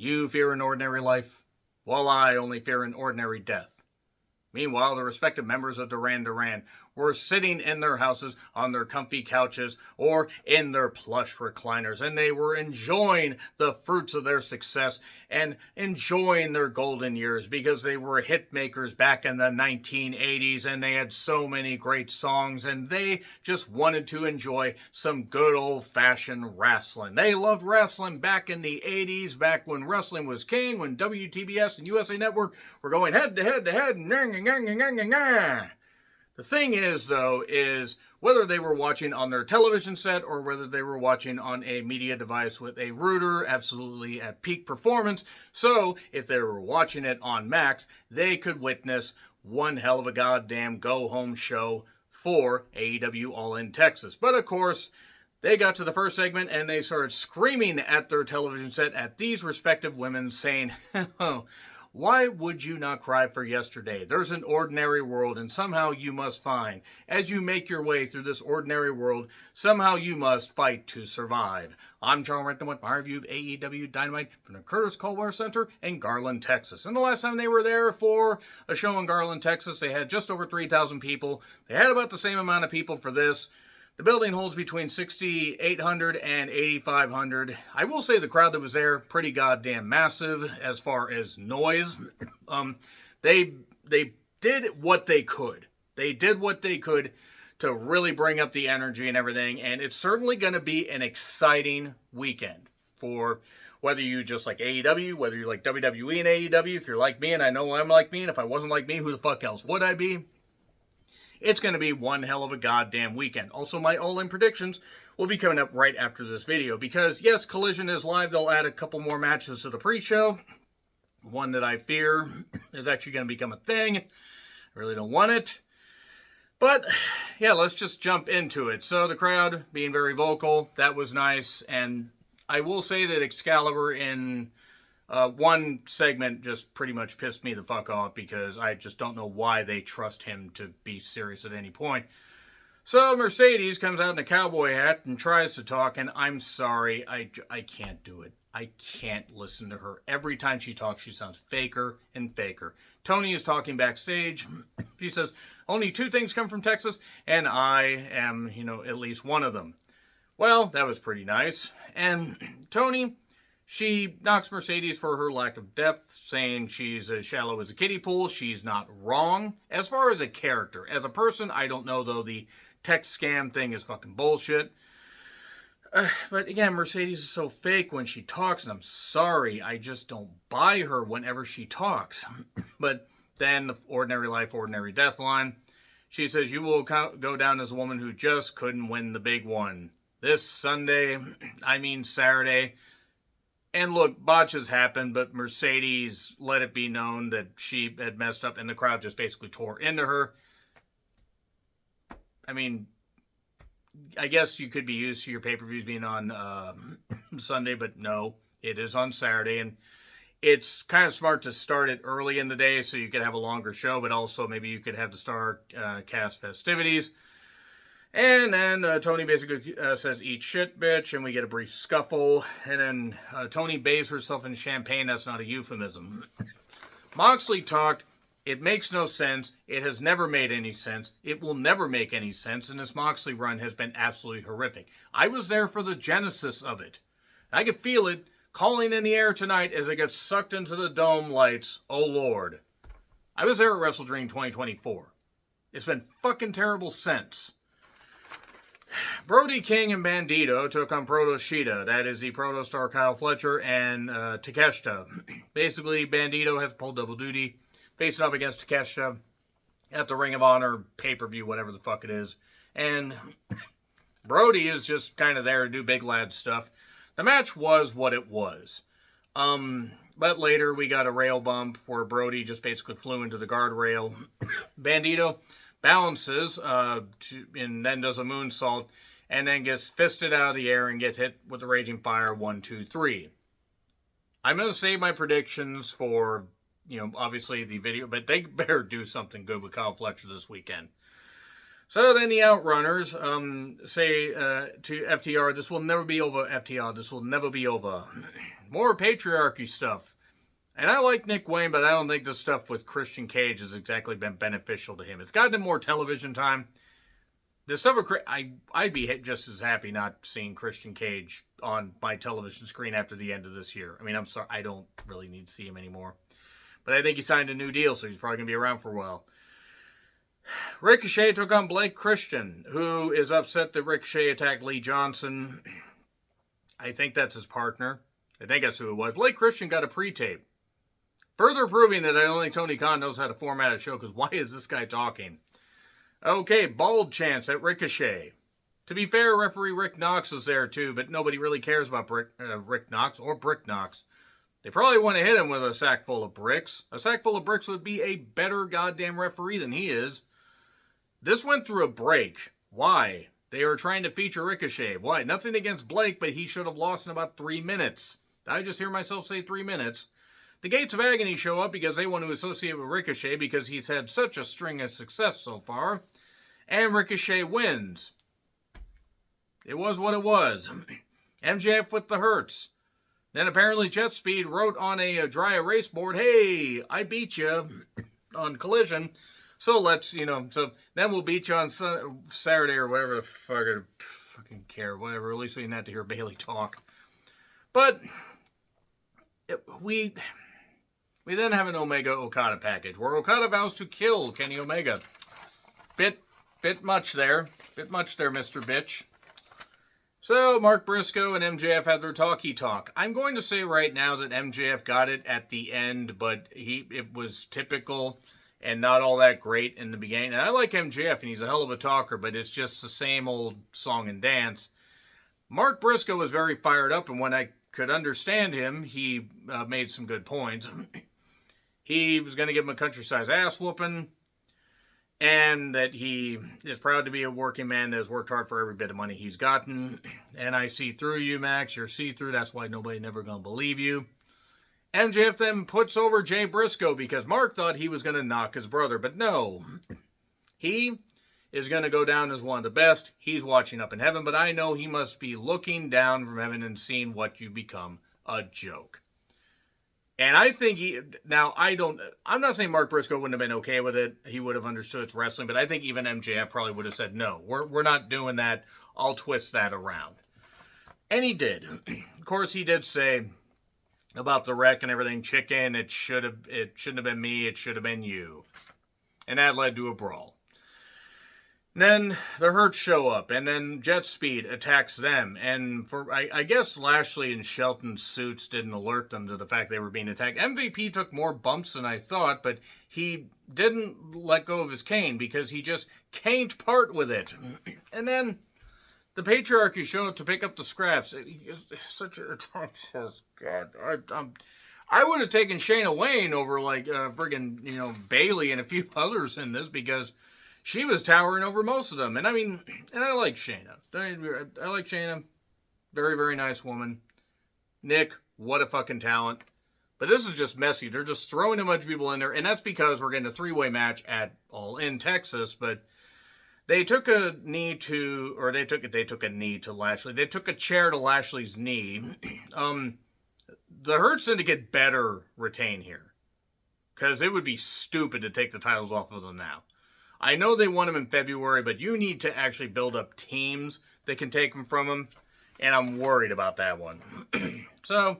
You fear an ordinary life, while I only fear an ordinary death. Meanwhile, the respective members of Duran Duran were sitting in their houses on their comfy couches or in their plush recliners, and they were enjoying the fruits of their success and enjoying their golden years because they were hit makers back in the 1980s and they had so many great songs and they just wanted to enjoy some good old-fashioned wrestling. They loved wrestling back in the 80s, back when wrestling was king, when WTBS and USA Network were going head to head to head. The thing is, though, is whether they were watching on their television set or whether they were watching on a media device with a router absolutely at peak performance. So if they were watching it on Max, they could witness one hell of a goddamn go-home show for AEW All in Texas. But of course, they got to the first segment and they started screaming at their television set at these respective women saying, why would you not cry for yesterday? There's an ordinary world, and somehow you must find. As you make your way through this ordinary world, somehow you must fight to survive. I'm John Renton with my review of AEW Dynamite from the Curtis Culver Center in Garland, Texas. And the last time they were there for a show in Garland, Texas, they had just over 3,000 people. They had about the same amount of people for this. The building holds between 6,800 and 8,500. I will say the crowd that was there, pretty goddamn massive as far as noise. They did what they could. They did what they could to really bring up the energy and everything. And it's certainly going to be an exciting weekend for whether you just like AEW, whether you like WWE and AEW. If you're like me, and I know I'm like me, and if I wasn't like me, who the fuck else would I be? It's going to be one hell of a goddamn weekend. Also, my all-in predictions will be coming up right after this video. Because, yes, Collision is live. They'll add a couple more matches to the pre-show. One that I fear is actually going to become a thing. I really don't want it. But, yeah, let's just jump into it. So, the crowd being very vocal. That was nice. And I will say that Excalibur in one segment just pretty much pissed me the fuck off because I just don't know why they trust him to be serious at any point. So Mercedes comes out in a cowboy hat and tries to talk, and I'm sorry, I can't do it. I can't listen to her. Every time she talks, she sounds faker and faker. Tony is talking backstage. She says, only two things come from Texas, and I am, at least one of them. Well, that was pretty nice. And Tony, she knocks Mercedes for her lack of depth, saying she's as shallow as a kiddie pool. She's not wrong. As far as a character. As a person, I don't know, though. The text scam thing is fucking bullshit. But again, Mercedes is so fake when she talks, and I'm sorry. I just don't buy her whenever she talks. But then the ordinary life, ordinary death line. She says, you will go down as a woman who just couldn't win the big one. This Saturday. And look, botches happened, but Mercedes let it be known that she had messed up, and the crowd just basically tore into her. I mean, I guess you could be used to your pay-per-views being on Sunday, but no, it is on Saturday, and it's kind of smart to start it early in the day so you could have a longer show, but also maybe you could have the star cast festivities. And then Tony basically says, eat shit, bitch, and we get a brief scuffle. And then Tony bathes herself in champagne. That's not a euphemism. Moxley talked. It makes no sense. It has never made any sense. It will never make any sense. And this Moxley run has been absolutely horrific. I was there for the genesis of it. I could feel it calling in the air tonight as it gets sucked into the dome lights. Oh, Lord. I was there at WrestleDream 2024. It's been fucking terrible since. Brody King and Bandito took on Proto Shida. That is the Proto Star Kyle Fletcher and Takeshita. Basically, Bandito has pulled double duty, facing off against Takeshita at the Ring of Honor pay-per-view, whatever the fuck it is. And Brody is just kind of there to do big lad stuff. The match was what it was. But later we got a rail bump where Brody just basically flew into the guardrail. Bandito balances and then does a moonsault and then gets fisted out of the air and gets hit with the Raging Fire 1, 2, 3. I'm going to save my predictions for, obviously the video, but they better do something good with Kyle Fletcher this weekend. So then the Outrunners say to FTR, this will never be over, FTR. This will never be over. More patriarchy stuff. And I like Nick Wayne, but I don't think the stuff with Christian Cage has exactly been beneficial to him. It's gotten him more television time. The stuff with I'd be just as happy not seeing Christian Cage on my television screen after the end of this year. I mean, I'm sorry, I don't really need to see him anymore. But I think he signed a new deal, so he's probably going to be around for a while. Ricochet took on Blake Christian, who is upset that Ricochet attacked Lee Johnson. I think that's his partner. I think that's who it was. Blake Christian got a pre-tape. Further proving that I don't think Tony Khan knows how to format a show, because why is this guy talking? Okay, bald chance at Ricochet. To be fair, referee Rick Knox was there too, but nobody really cares about Rick Knox or Brick Knox. They probably want to hit him with a sack full of bricks. A sack full of bricks would be a better goddamn referee than he is. This went through a break. Why? They are trying to feature Ricochet. Why? Nothing against Blake, but he should have lost in about 3 minutes. Did I just hear myself say 3 minutes? The Gates of Agony show up because they want to associate with Ricochet because he's had such a string of success so far. And Ricochet wins. It was what it was. MJF with the hurts. Then apparently Jet Speed wrote on a dry erase board, hey, I beat you on Collision. So let's, so then we'll beat you on Saturday or whatever the fuck I fucking care. Whatever, at least we didn't have to hear Bailey talk. But we then have an Omega Okada package where Okada vows to kill Kenny Omega. Bit much there, Mr. Bitch. So Mark Briscoe and MJF had their talkie talk. I'm going to say right now that MJF got it at the end, but it was typical and not all that great in the beginning. And I like MJF, and he's a hell of a talker, but it's just the same old song and dance. Mark Briscoe was very fired up, and when I could understand him, he made some good points. He was going to give him a country-size ass whooping, and that he is proud to be a working man that has worked hard for every bit of money he's gotten. And I see through you, Max. You're see-through. That's why nobody never going to believe you. MJF then puts over Jay Briscoe because Mark thought he was going to knock his brother. But no. He is going to go down as one of the best. He's watching up in heaven. But I know he must be looking down from heaven and seeing what you become, a joke. And I think I'm not saying Mark Briscoe wouldn't have been okay with it. He would have understood it's wrestling, but I think even MJF probably would have said, no, we're not doing that. I'll twist that around. And he did. Of course, he did say about the wreck and everything, chicken, it shouldn't have been me, it should have been you. And that led to a brawl. Then the Hurts show up, and then Jet Speed attacks them. And I guess Lashley and Shelton's suits didn't alert them to the fact they were being attacked. MVP took more bumps than I thought, but he didn't let go of his cane because he just can't part with it. And then the patriarchy showed up to pick up the scraps. Such a... Oh, God. I would have taken Shayna Wayne over, friggin', Bailey and a few others in this because she was towering over most of them. And I like Shayna. I like Shayna. Very, very nice woman. Nick, what a fucking talent. But this is just messy. They're just throwing a bunch of people in there. And that's because we're getting a 3-way match at All In Texas. But they took a knee to Lashley. They took a chair to Lashley's knee. The Hurt Syndicate better retain here. Because it would be stupid to take the titles off of them now. I know they won them in February, but you need to actually build up teams that can take them from them, and I'm worried about that one. So,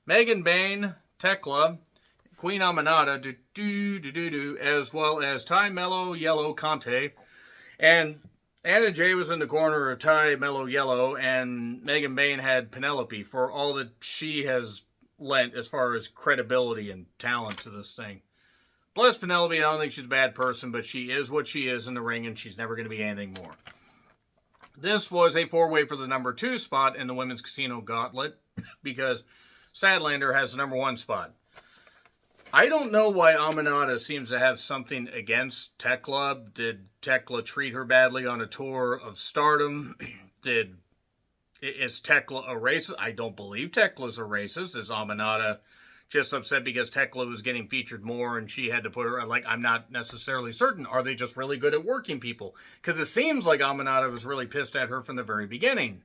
Megan Bayne, Tekla, Queen Aminata, as well as Ty Mello, Yellow, Conte, and Anna Jay was in the corner of Ty Mello, Yellow, and Megan Bayne had Penelope for all that she has lent as far as credibility and talent to this thing. Bless Penelope, I don't think she's a bad person, but she is what she is in the ring, and she's never going to be anything more. This was a 4-way for the number 2 spot in the Women's Casino Gauntlet, because Statlander has the number 1 spot. I don't know why Aminata seems to have something against Tekla. Did Tekla treat her badly on a tour of Stardom? Is Tekla a racist? I don't believe Tekla's a racist. Is Aminata just upset because Tekla was getting featured more and she had to put her, like, I'm not necessarily certain. Are they just really good at working people? Because it seems like Aminata was really pissed at her from the very beginning.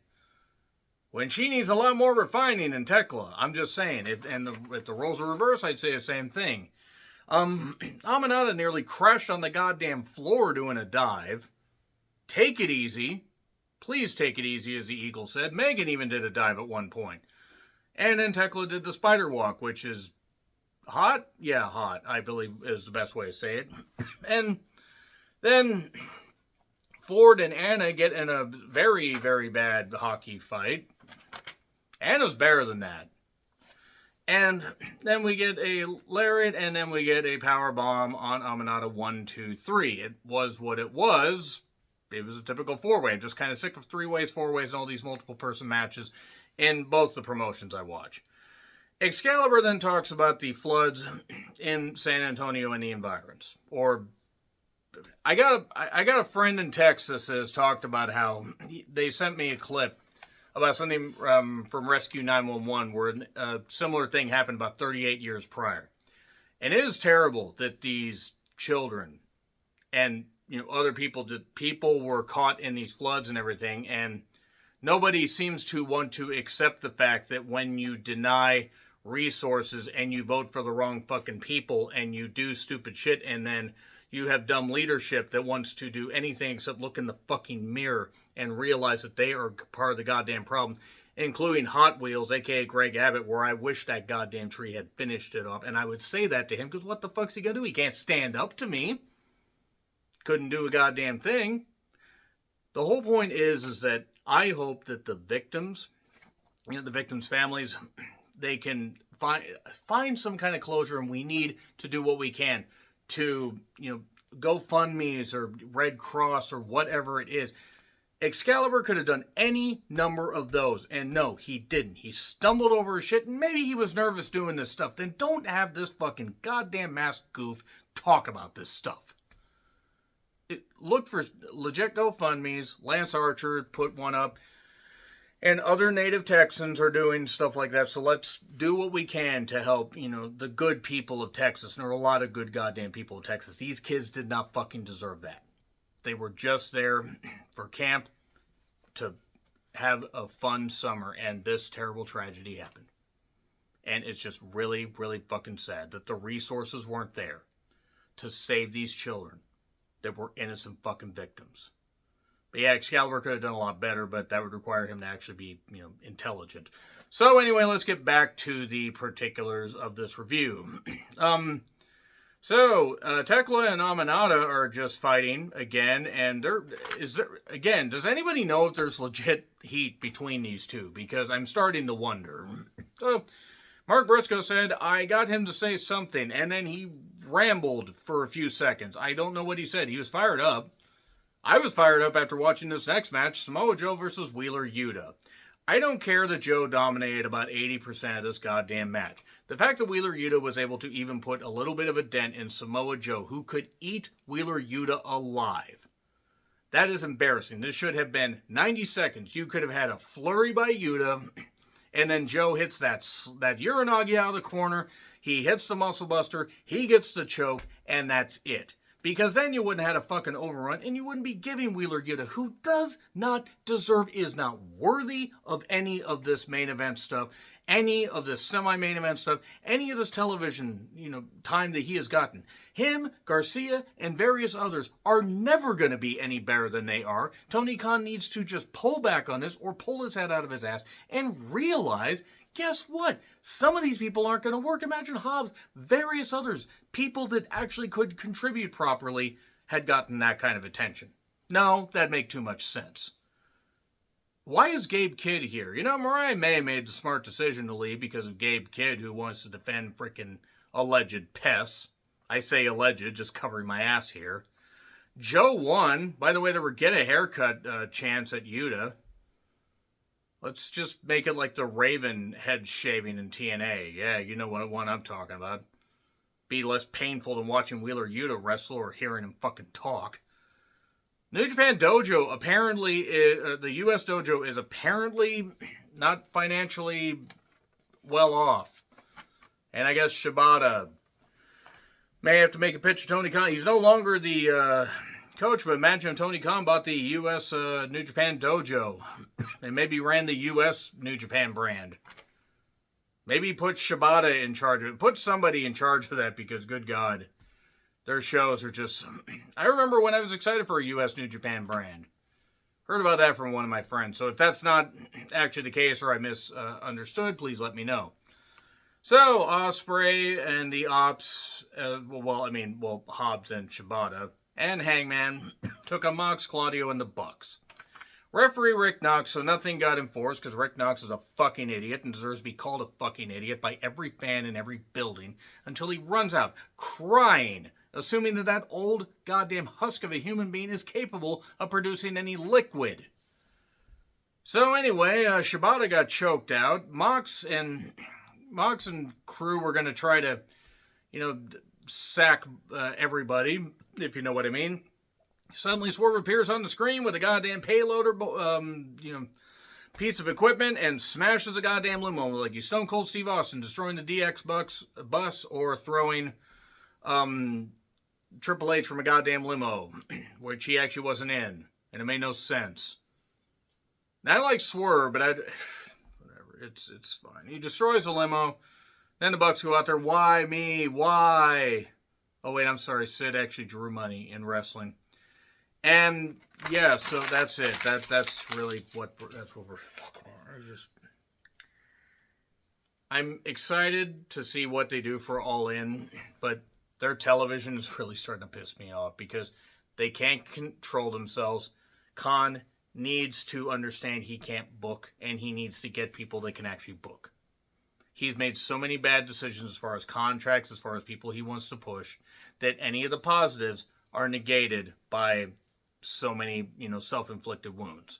When she needs a lot more refining than Tekla. I'm just saying. If the roles were reversed, I'd say the same thing. Aminata nearly crashed on the goddamn floor doing a dive. Take it easy. Please take it easy, as the Eagle said. Megan even did a dive at one point. And then Tekla did the spider walk, which is hot? Yeah, hot, I believe is the best way to say it. And then Ford and Anna get in a very, very bad hockey fight. Anna's better than that. And then we get a lariat, and then we get a power bomb on Aminata 1, 2, 3. It was what it was. It was a typical four-way. I'm just kind of sick of three-ways, four-ways, and all these multiple-person matches in both the promotions I watch. Excalibur then talks about the floods in San Antonio and the environs. Or, I got a friend in Texas that has talked about how they sent me a clip about something from Rescue 911 where a similar thing happened about 38 years prior. And it is terrible that these children and other people were caught in these floods and everything, and nobody seems to want to accept the fact that when you deny resources and you vote for the wrong fucking people and you do stupid shit and then you have dumb leadership that wants to do anything except look in the fucking mirror and realize that they are part of the goddamn problem, including Hot Wheels, a.k.a. Greg Abbott, where I wish that goddamn tree had finished it off. And I would say that to him, because what the fuck's he gonna do? He can't stand up to me. Couldn't do a goddamn thing. The whole point is that I hope that the victims, the victims' families, they can find some kind of closure, and we need to do what we can to, GoFundMes or Red Cross or whatever it is. Excalibur could have done any number of those, and no, he didn't. He stumbled over his shit, and maybe he was nervous doing this stuff. Then don't have this fucking goddamn masked goof talk about this stuff. Look for legit GoFundMes. Lance Archer put one up. And other native Texans are doing stuff like that. So let's do what we can to help, the good people of Texas. And there are a lot of good goddamn people of Texas. These kids did not fucking deserve that. They were just there for camp to have a fun summer. And this terrible tragedy happened. And it's just really, really fucking sad that the resources weren't there to save these children that were innocent fucking victims. But yeah, Excalibur could have done a lot better, but that would require him to actually be, intelligent. So anyway, let's get back to the particulars of this review. So Tekla and Aminata are just fighting again, and does anybody know if there's legit heat between these two? Because I'm starting to wonder. So Mark Briscoe said, I got him to say something, and then he rambled for a few seconds. I don't know what he said. He was fired up. I was fired up after watching this next match, Samoa Joe versus Wheeler Yuta. I don't care that Joe dominated about 80% of this goddamn match. The fact that Wheeler Yuta was able to even put a little bit of a dent in Samoa Joe, who could eat Wheeler Yuta alive, that is embarrassing. This should have been 90 seconds. You could have had a flurry by Yuta, and then Joe hits that Uranagi out of the corner. He hits the Muscle Buster. He gets the choke, and that's it. Because then you wouldn't have had a fucking overrun, and you wouldn't be giving Wheeler Yuta, who does not deserve, is not worthy of any of this main event stuff, any of this semi-main event stuff, any of this television, time that he has gotten. Him, Garcia, and various others are never going to be any better than they are. Tony Khan needs to just pull back on this or pull his head out of his ass and realize, guess what? Some of these people aren't going to work. Imagine Hobbs, various others, people that actually could contribute properly had gotten that kind of attention. No, that'd make too much sense. Why is Gabe Kidd here? Mariah May made the smart decision to leave because of Gabe Kidd, who wants to defend freaking alleged pests. I say alleged, just covering my ass here. Joe won. By the way, there were get a haircut chants at Yuta. Let's just make it like the Raven head shaving in TNA. Yeah, you know what one I'm talking about. Be less painful than watching Wheeler Yuta wrestle or hearing him fucking talk. New Japan Dojo, apparently, the U.S. Dojo is apparently not financially well off. And I guess Shibata may have to make a pitch to Tony Khan. He's no longer the coach, but imagine Tony Khan bought the U.S. New Japan dojo and maybe ran the U.S. New Japan brand. Maybe put Shibata in charge of it. Put somebody in charge of that because, good God, their shows are just... I remember when I was excited for a U.S. New Japan brand. Heard about that from one of my friends. So if that's not actually the case or I misunderstood, please let me know. So, Ospreay and the Ops, Hobbs and Shibata, and Hangman took on Mox, Claudio, and the Bucks. Referee Rick Knox, so nothing got enforced because Rick Knox is a fucking idiot and deserves to be called a fucking idiot by every fan in every building until he runs out crying, assuming that that old goddamn husk of a human being is capable of producing any liquid. So anyway, Shibata got choked out. Mox and crew were going to try to, sack everybody, if you know what I mean. Suddenly Swerve appears on the screen with a goddamn payloader, piece of equipment and smashes a goddamn limo like he's Stone Cold Steve Austin, destroying the DX bus or throwing Triple H from a goddamn limo, which he actually wasn't in, and it made no sense. Now, I like Swerve, but whatever, it's fine. He destroys the limo, then the Bucks go out there, why me, why? Oh wait, I'm sorry, Sid actually drew money in wrestling. And yeah, so that's it. That's really what we're fucking on. I'm excited to see what they do for All In, but their television is really starting to piss me off because they can't control themselves. Khan needs to understand he can't book, and he needs to get people that can actually book. He's made so many bad decisions as far as contracts, as far as people he wants to push, that any of the positives are negated by so many, self-inflicted wounds.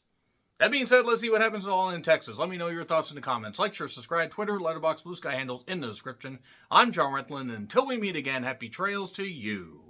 That being said, let's see what happens all in Texas. Let me know your thoughts in the comments. Like, share, subscribe, Twitter, Letterboxd, Blue Sky handles in the description. I'm John Rentlin, and until we meet again, happy trails to you.